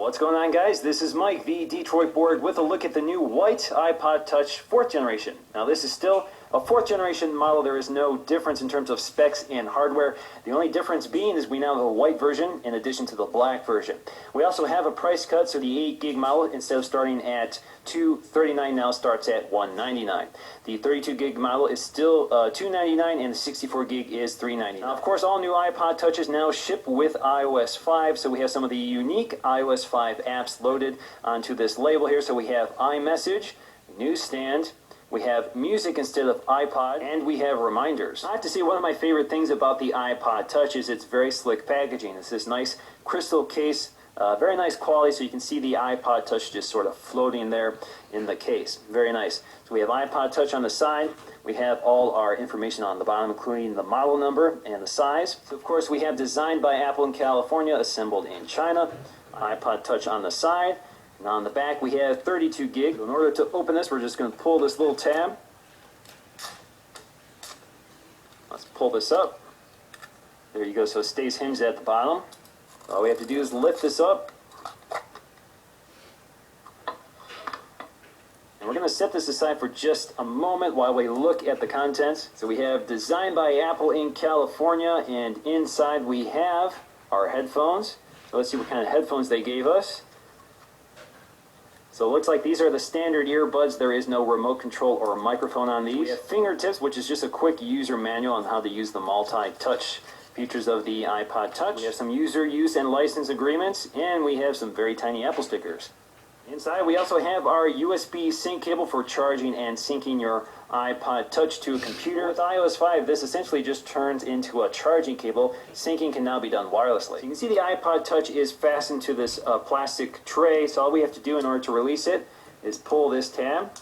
What's going on, guys? This is Mike, the Detroit Board, with a look at the new white iPod Touch 4th generation. Now, this is still a 4th generation model. There is no difference in terms of specs and hardware. The only difference being is we now have a white version in addition to the black version. We also have a price cut, so the 8 gig model, instead of starting at $239, now starts at $199. The 32 gig model is still $299, and the 64 gig is $399. Now, of course, all new iPod Touches now ship with iOS 5, so we have some of the unique iOS 5 apps loaded onto this label here. So we have iMessage, Newsstand, we have music instead of iPod, and we have reminders. I have to say, one of my favorite things about the iPod Touch is its very slick packaging. It's this nice crystal case, very nice quality, so you can see the iPod Touch just sort of floating there in the case. Very nice. So we have iPod Touch on the side. We have all our information on the bottom, including the model number and the size. So, of course, we have designed by Apple in California, assembled in China. iPod Touch on the side. And on the back, we have 32 gig. In order to open this, we're just going to pull this little tab. Let's pull this up. There you go. So it stays hinged at the bottom. All we have to do is lift this up. And we're going to set this aside for just a moment while we look at the contents. So we have designed by Apple in California, and inside we have our headphones. So let's see what kind of headphones they gave us. So it looks like these are the standard earbuds. There is no remote control or microphone on these. We have fingertips, which is just a quick user manual on how to use the multi-touch features of the iPod Touch. We have some user use and license agreements, and we have some very tiny Apple stickers. Inside, we also have our USB sync cable for charging and syncing your iPod Touch to a computer. With iOS 5, this essentially just turns into a charging cable. Syncing can now be done wirelessly. You can see the iPod Touch is fastened to this plastic tray, so all we have to do in order to release it is pull this tab.